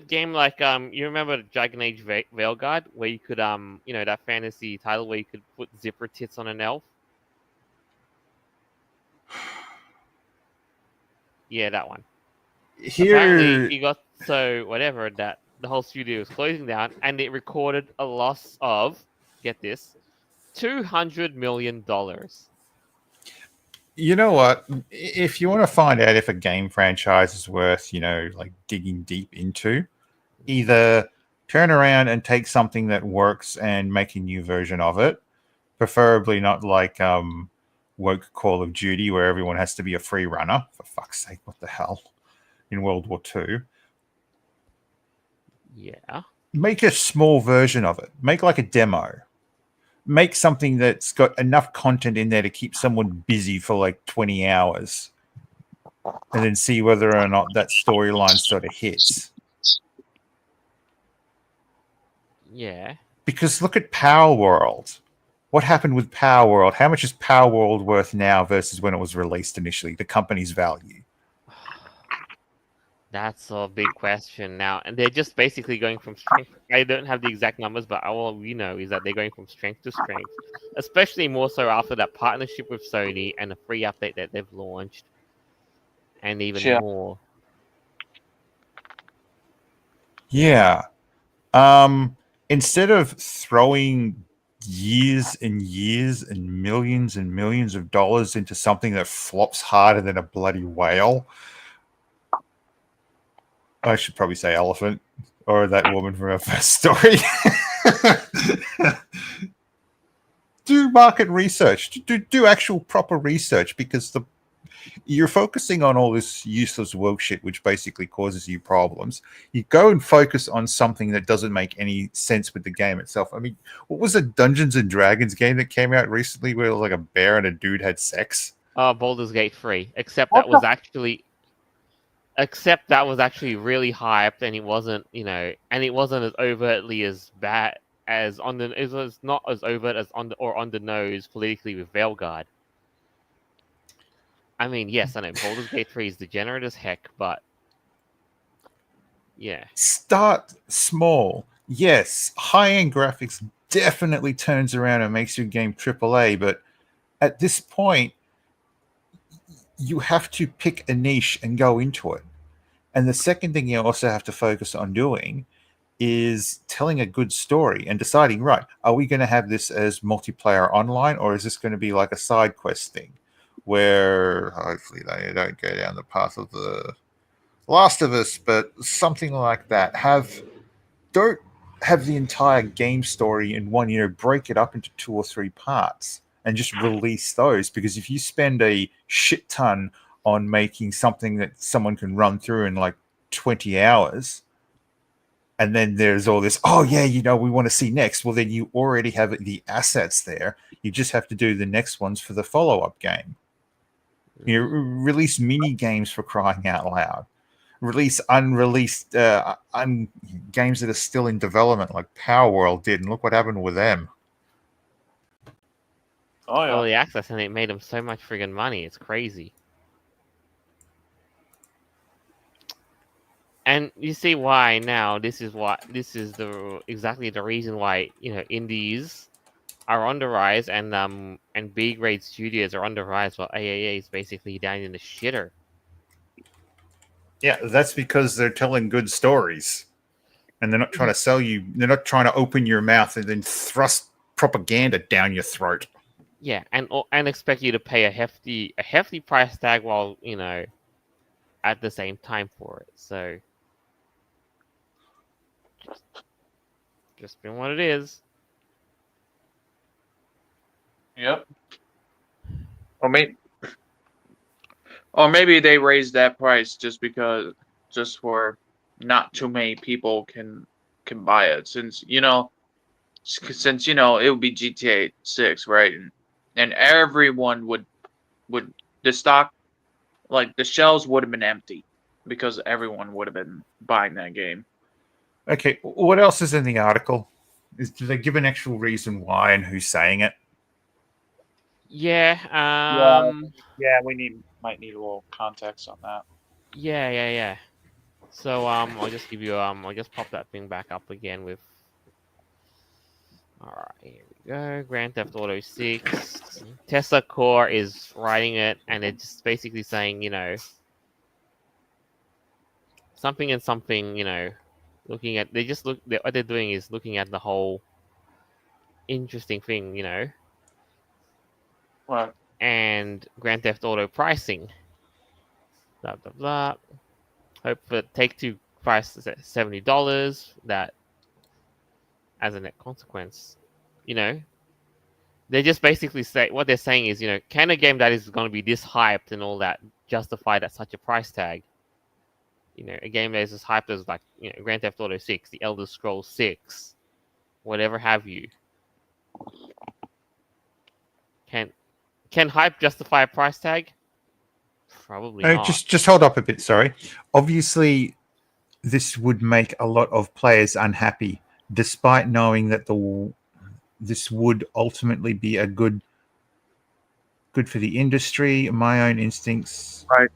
game like you remember Dragon Age Veilguard, where you could that fantasy title where you could put zipper tits on an elf. Yeah, that one. Apparently, Here, it got so whatever that the whole studio was closing down, and it recorded a loss of, get this, $200 million. you know what? If you want to find out if a game franchise is worth, like digging deep into, either turn around and take something that works and make a new version of it, preferably not like woke Call of Duty where everyone has to be a free runner. For fuck's sake, what the hell? In World War II. Yeah. Make a small version of it. Make like a demo. Make something that's got enough content in there to keep someone busy for like 20 hours. And then see whether or not that storyline sort of hits. Yeah. Because look at Power World. What happened with Power World? How much is Power World worth now versus when it was released initially? The company's value. That's a big question now, and they're just basically going from strength. I don't have the exact numbers, but all we know is that they're going from strength to strength, especially more so after that partnership with Sony and a free update that they've launched, and even Yeah. more. Yeah. Instead of throwing years and years and millions of dollars into something that flops harder than a bloody whale, I should probably say elephant, or that woman from our first story. Do market research. Do actual proper research, because you're focusing on all this useless woke shit, which basically causes you problems. You go and focus on something that doesn't make any sense with the game itself. I mean, what was a Dungeons and Dragons game that came out recently where it was like a bear and a dude had sex? Baldur's Gate 3, except that was actually really hyped, and it wasn't, and it wasn't as overtly as bad as it was not as overt as on the nose politically with Veilguard. I mean, yes, I know Baldur's Gate 3 is degenerate as heck, but yeah. Start small. Yes, high-end graphics definitely turns around and makes your game AAA, but at this point, you have to pick a niche and go into it. And the second thing you also have to focus on doing is telling a good story and deciding, right, are we going to have this as multiplayer online, or is this going to be like a side quest thing where hopefully they don't go down the path of the Last of Us, but something like that. Don't have the entire game story in one, break it up into 2 or 3 parts and just release those, because if you spend a shit ton on making something that someone can run through in like 20 hours, and then there's all this, oh yeah, we want to see next. Well, then you already have the assets there. You just have to do the next ones for the follow-up game. Release mini games, for crying out loud. Release unreleased games that are still in development, like Power World did, and look what happened with them. Oh yeah. Early access, and it made them so much friggin' money. It's crazy. And you see why now. This is exactly the reason why indies are on the rise, and B grade studios are on the rise, while AAA is basically down in the shitter. Yeah, that's because they're telling good stories, and they're not trying to sell you. They're not trying to open your mouth and then thrust propaganda down your throat. Yeah, and expect you to pay a hefty price tag while at the same time for it. So just been what it is. Yep. Or maybe they raised that price just for not too many people can buy it since it would be GTA 6, right? And everyone would the stock like the shelves would have been empty because everyone would have been buying that game. Okay, what else is in the article? Do they give an actual reason why and who's saying it? Yeah, Yeah, yeah, might need a little context on that. yeah. So I'll just give you I'll just pop that thing back up again with. All right, here we go. Grand Theft Auto 6. Tesla Core is writing it, and it's just basically saying, something and something, looking at what they're doing is looking at the whole interesting thing, Right. and Grand Theft Auto pricing. Blah blah blah. Hope for Take Two price is at $70. That as a net consequence, you know, they just basically say what they're saying is, can a game that is going to be this hyped and all that justify at such a price tag? A game that is as hyped as like Grand Theft Auto 6, The Elder Scrolls 6, whatever have you. Can hype justify a price tag? Probably No, not. just hold up a bit. Sorry. Obviously, this would make a lot of players unhappy, despite knowing that this would ultimately be a good for the industry. My own instincts Right.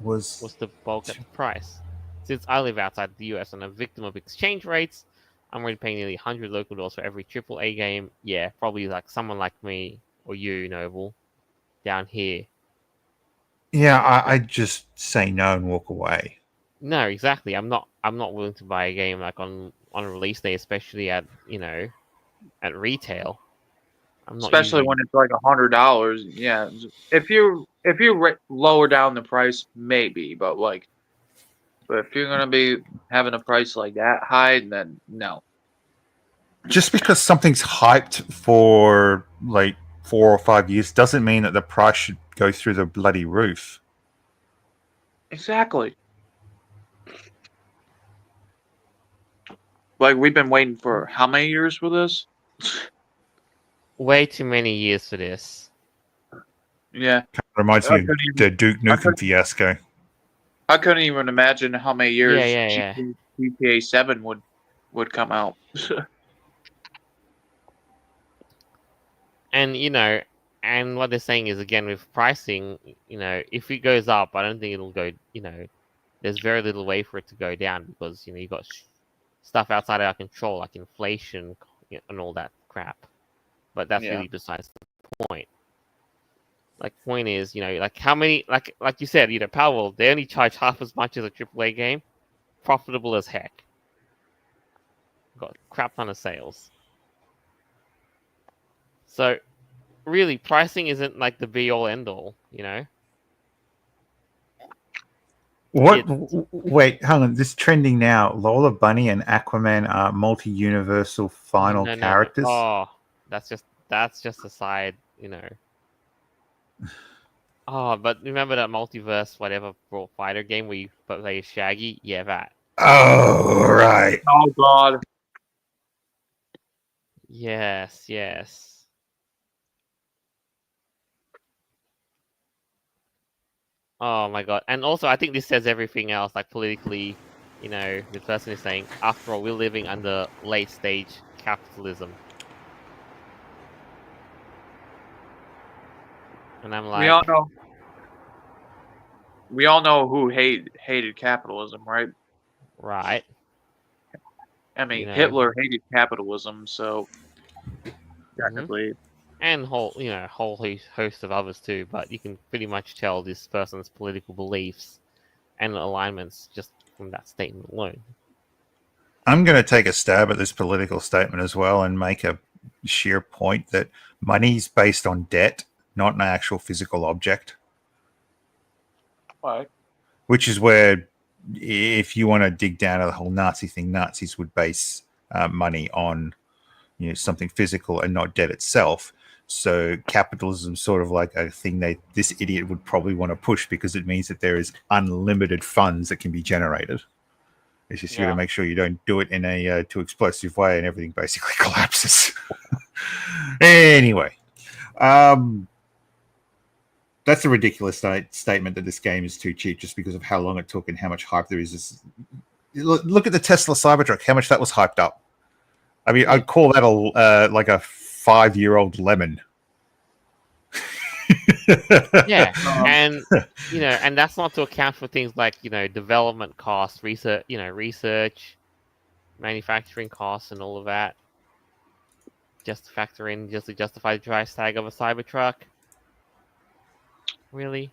was Was the bulk at the price. Since I live outside the US and a victim of exchange rates, I'm already paying nearly 100 local dollars for every AAA game. Yeah, probably like someone like me or you, Noble, down here. yeah. I just say no and walk away. No, exactly. I'm not willing to buy a game like on release day, especially at at retail. I'm not Especially usually. when it's like $100. Yeah, if you lower down the price, maybe, but if you're gonna be having a price like that high, then no. Just because something's hyped for like 4 or 5 years doesn't mean that the price should go through the bloody roof. Exactly. Like we've been waiting for how many years for this? Way too many years for this. Yeah, Reminds I me of couldn't even the Duke I Nukem couldn't, fiasco. I couldn't even imagine how many Yeah, years yeah, yeah. GTA 7 would come out. And and what they're saying is again with pricing, if it goes up, I don't think it'll go. There's very little way for it to go down because you've got stuff outside of our control like inflation and all that crap. But that's Yeah. really besides the point. Like, point is, like how many, like you said, Powerwall, they only charge half as much as a AAA game, profitable as heck. Got a crap ton of sales. So really, pricing isn't like the be all end all, What? It Wait, hang on. This is trending now. Lola Bunny and Aquaman are multi-universal final no. characters. Oh, that's just a side, Oh, but remember that multiverse whatever Brawl Fighter game where you play as Shaggy? Yeah, that. Oh, right. Oh God. Yes. Oh my god. And also I think this says everything else, like politically, the person is saying, after all, we're living under late stage capitalism. And I'm We all like, know we all know who hated capitalism, right? right, I you mean, know. Hitler hated capitalism, so hmm technically, And whole host of others too, but you can pretty much tell this person's political beliefs and alignments just from that statement alone. I'm going to take a stab at this political statement as well and make a sheer point that money's based on debt, not an actual physical object. Right. Which is where, if you want to dig down to the whole Nazi thing, Nazis would base money on something physical and not debt itself. So capitalism sort of like a thing this idiot would probably want to push because it means that there is unlimited funds that can be generated. It's just you got to make sure you don't do it in a too explosive way and everything basically collapses. Anyway, that's a ridiculous statement that this game is too cheap just because of how long it took and how much hype there is. Look at the Tesla Cybertruck, how much that was hyped up. I mean, I'd call that like a 5-year-old lemon. Yeah, and and that's not to account for things like development costs, research, manufacturing costs, and all of that. Just to factor in, just to justify the price tag of a Cybertruck. Really?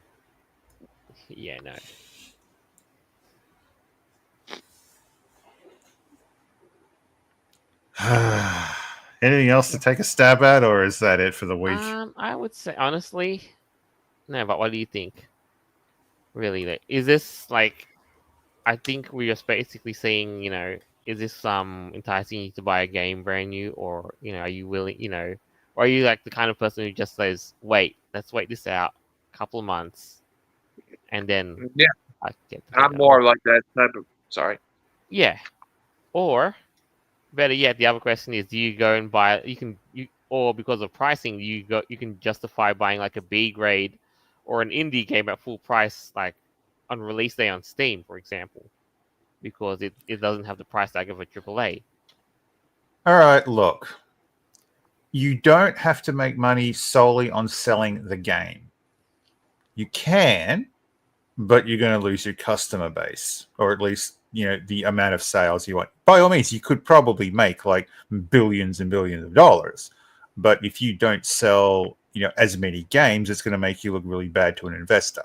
Yeah, no. Anything else to take a stab at, or is that it for the week? I would say honestly, no. But what do you think? Really, is this like? I think we're just basically saying, is this enticing you to buy a game brand new, or are you willing, or are you like the kind of person who just says, wait, let's wait this out a couple of months, and then I get. I'm more like that type of. Sorry. Yeah, or better yet, the other question is: do you go and buy? Or because of pricing, you can justify buying like a B grade or an indie game at full price, like on release day on Steam, for example, because it doesn't have the price tag of a AAA. All right, look. You don't have to make money solely on selling the game. You can, but you're going to lose your customer base, or at least the amount of sales you want. By all means, you could probably make like billions and billions of dollars, but if you don't sell as many games, it's going to make you look really bad to an investor.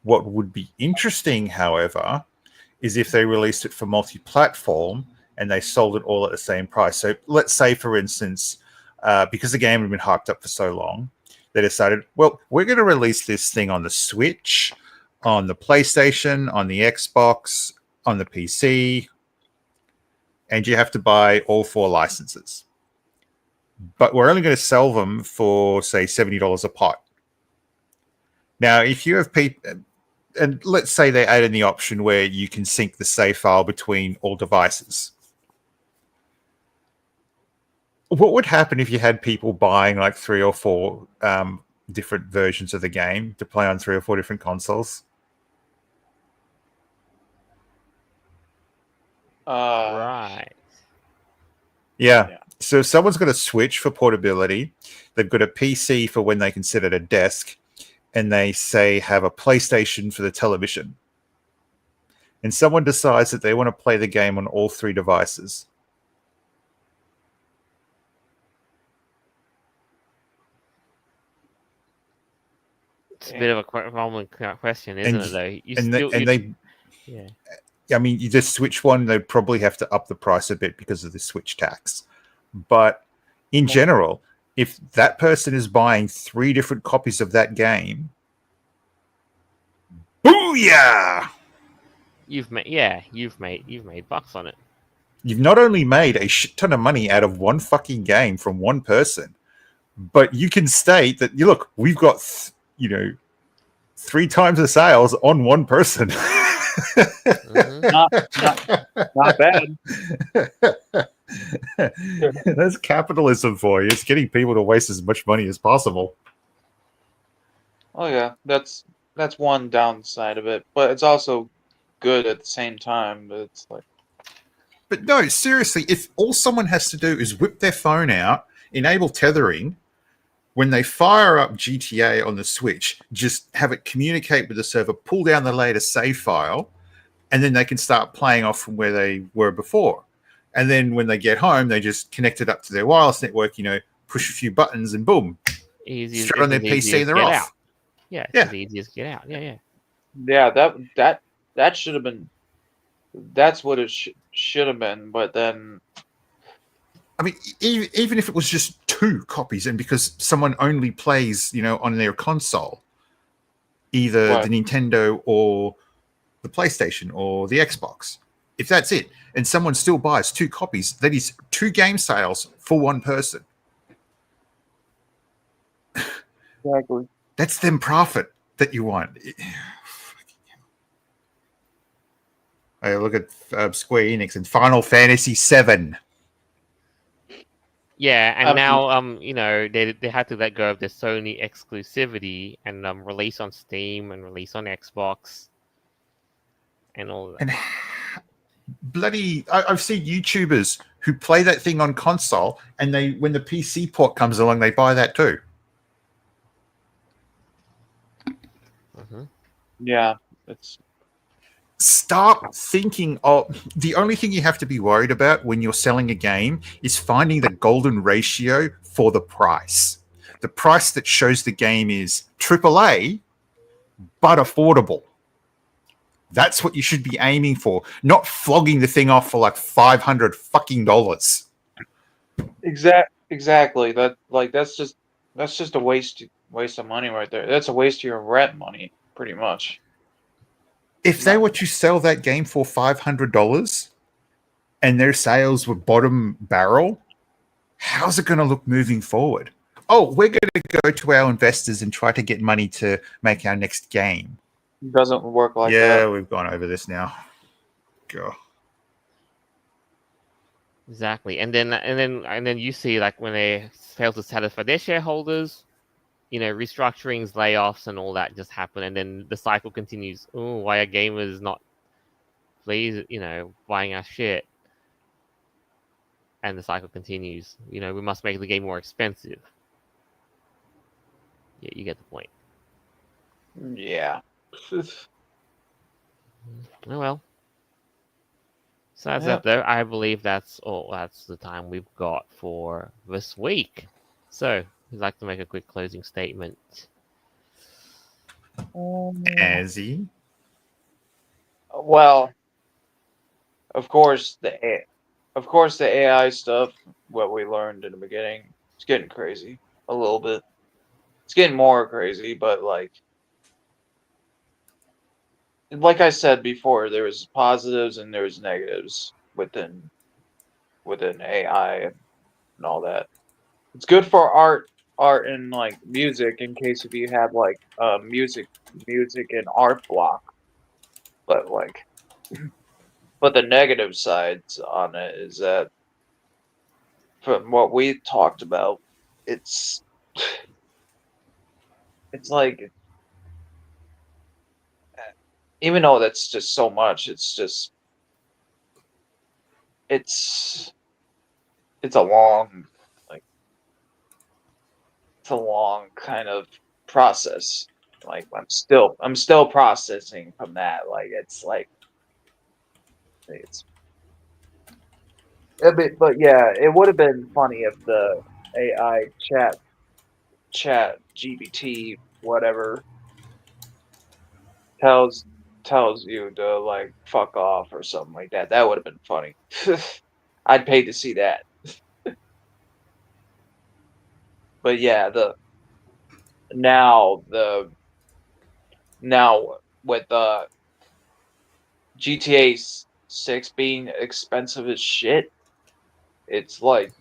What would be interesting, however, is if they released it for multi-platform and they sold it all at the same price. So let's say, for instance, because the game had been hyped up for so long, they decided, well, we're going to release this thing on the Switch, on the PlayStation, on the Xbox, on the PC, and you have to buy all 4 licenses. But we're only going to sell them for, say, $70 a pop. Now, if you have people, and let's say they add in the option where you can sync the save file between all devices. What would happen if you had people buying like 3 or 4 different versions of the game to play on 3 or 4 different consoles? Right. Yeah. So if someone's got a Switch for portability, they've got a PC for when they can sit at a desk, and they say have a PlayStation for the television, and someone decides that they want to play the game on all 3 devices. It's a bit of a common question, isn't it? Though yeah. I mean, you just Switch one, they'd probably have to up the price a bit because of the Switch tax. But in general, if that person is buying 3 different copies of that game, booyah! You've made bucks on it. You've not only made a shit ton of money out of one fucking game from one person, but you can state that, look, we've got 3 times the sales on one person. Not bad. That's capitalism for you. It's getting people to waste as much money as possible. Oh yeah, that's one downside of it, but it's also good at the same time. But it's like, but no, seriously, if all someone has to do is whip their phone out, enable tethering, when they fire up GTA on the Switch, just have it communicate with the server, pull down the latest save file, and then they can start playing off from where they were before. And then when they get home, they just connect it up to their wireless network, push a few buttons, and boom, straight on their PC and they're off. Out. Yeah, it's as easy as get out. Yeah. That should have been. That's what it should have been. But then I mean, even if it was just 2 copies, and because someone only plays, on their console, either Right. the Nintendo or the PlayStation or the Xbox, if that's it, and someone still buys 2 copies, that is 2 game sales for one person. Exactly. That's them profit that you want. Hey, look at Square Enix and Final Fantasy VII. Yeah, I and mean, now they had to let go of the Sony exclusivity and release on Steam and release on Xbox and all that. And bloody, I've seen YouTubers who play that thing on console, and when the PC port comes along, they buy that too. Hmm. yeah, it's Start thinking of the only thing you have to be worried about when you're selling a game is finding the golden ratio for the price. The price that shows the game is AAA but affordable. That's what you should be aiming for, not flogging the thing off for like $500 fucking. exactly that. Like that's just a waste of money right there. That's a waste of your rent money, pretty much. If they Not, were to sell that game for $500 and their sales were bottom barrel, how's it going to look moving forward? Oh, we're going to go to our investors and try to get money to make our next game. doesn't work like that. Yeah, we've gone over this now. God. Exactly, and then you see like when they fail to satisfy their shareholders, restructurings, layoffs, and all that just happen, and then the cycle continues. Oh, why are gamers not please, buying our shit? And the cycle continues. We must make the game more expensive. Yeah, you get the point. Yeah. Oh well. So that's Yeah. it, though. I believe that's all. That's the time we've got for this week. So, we'd like to make a quick closing statement. Azzy. Well, of course of course the AI stuff. What we learned in the beginning, it's getting crazy a little bit. It's getting more crazy, but like I said before, there was positives and there was negatives within AI and all that. It's good for art and like music in case if you have like music and art block, but but the negative sides on it is that from what we talked about, it's it's like even though that's just so much, it's it's a long like it's a long kind of process. Like I'm still processing from that. It's a bit, but yeah, it would have been funny if the AI chat GBT whatever tells tells you to like fuck off or something like that. That would have been funny. I'd pay to see that. But yeah, now the now with GTA 6 being expensive as shit, it's like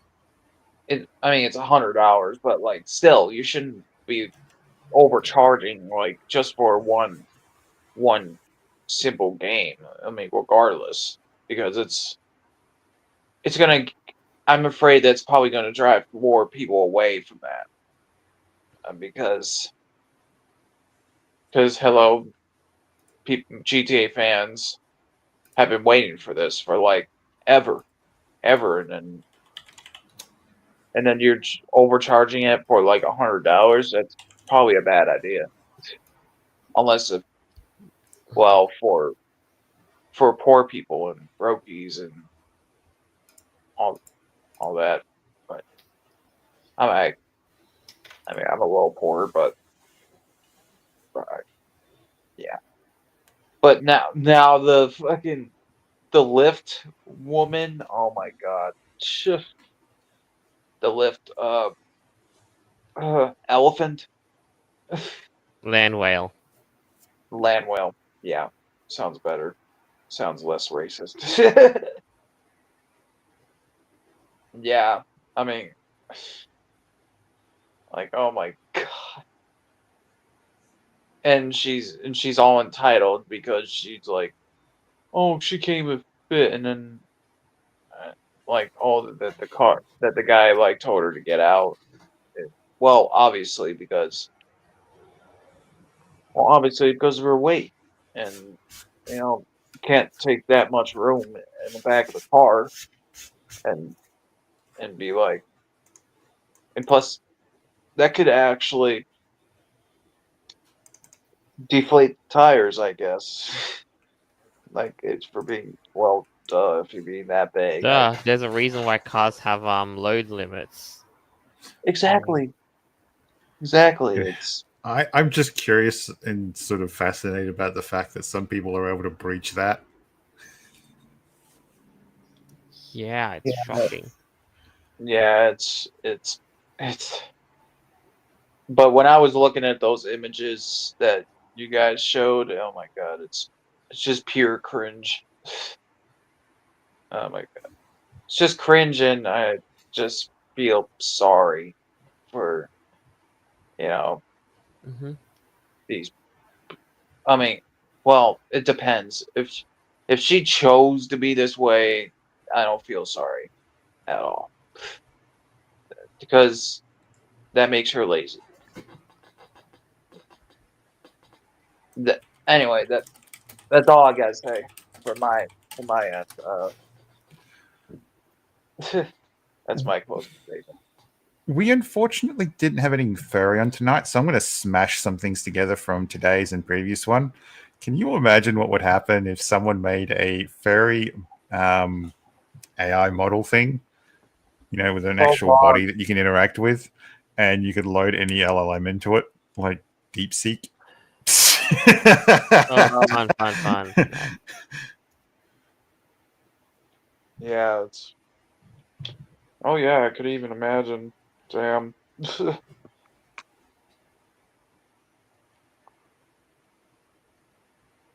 I mean it's $100, but like still you shouldn't be overcharging like just for one simple game. I mean regardless because it's gonna I'm afraid that's probably gonna drive more people away from that because hello GTA fans have been waiting for this for like ever ever and then you're overcharging it for like $100. That's probably a bad idea. Unless, well, for poor people and brokies and all all that. But I'm I mean I'm a little poor, but yeah. But now the fucking the Lyft woman. Oh my god. lift elephant Land whale. land whale. Yeah, sounds better. Sounds less racist. Yeah, I mean, like, oh my god. And she's all entitled because she's like, oh, she came with fit, and then uh, like, oh, the car that the guy like told her to get out. Well, obviously because of her weight, and you know, you can't take that much room in the back of the car, and be like, and plus that could actually deflate the tires, I guess. Like, it's for being, well, duh, if you're being that big, Duh, there's a reason why cars have load limits. exactly, exactly. Yeah. It's I'm just curious and sort of fascinated about the fact that some people are able to breach that. Yeah, it's yeah, shocking. yeah, it's. But when I was looking at those images that you guys showed, oh my god, it's just pure cringe. Oh my god, it's just cringe, and I just feel sorry for you know Hmm. these. I mean, well, it depends. If she chose to be this way, I don't feel sorry at all because that makes her lazy. Anyway, that's all I gotta say for my end. That's my closing statement. We unfortunately didn't have any furry on tonight, so I'm going to smash some things together from today's and previous one. Can you imagine what would happen if someone made a furry AI model thing, with an Oh actual God. body that you can interact with, and you could load any LLM into it, like DeepSeek? Oh, fun. Nice. Yeah, it's. Oh yeah, I could even imagine. Damn.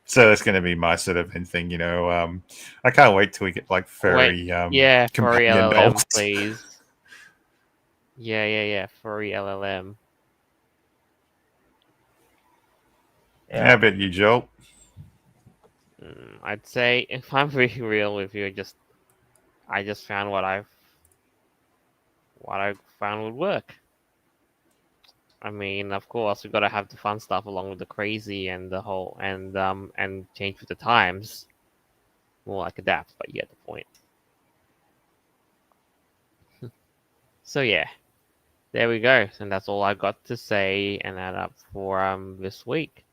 So that's going to be my sort of thing. I can't wait till we get like Wait, furry yeah, furry companion LLM, dogs. please. Yeah, furry LLM. How Yeah. about you, Joel? I'd say if I'm being real with you, I just found what I found would work. I mean, of course, we gotta have the fun stuff along with the crazy and the whole and change with the times. More like adapt, but you get the point. So yeah, there we go, and that's all I got to say and add up for this week.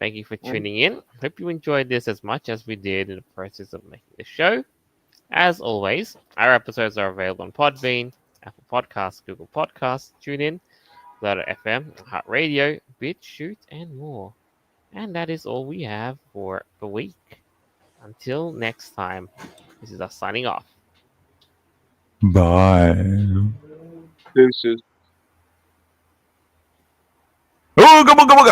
Thank you for Mm. tuning in. Hope you enjoyed this as much as we did in the process of making the show. As always, our episodes are available on Podbean, Apple Podcasts, Google Podcasts, TuneIn, Loader FM, Radio, BitChute, and more. And that is all we have for the week. Until next time, this is us signing off. Bye. Deuces. Oh, go, go, go, go.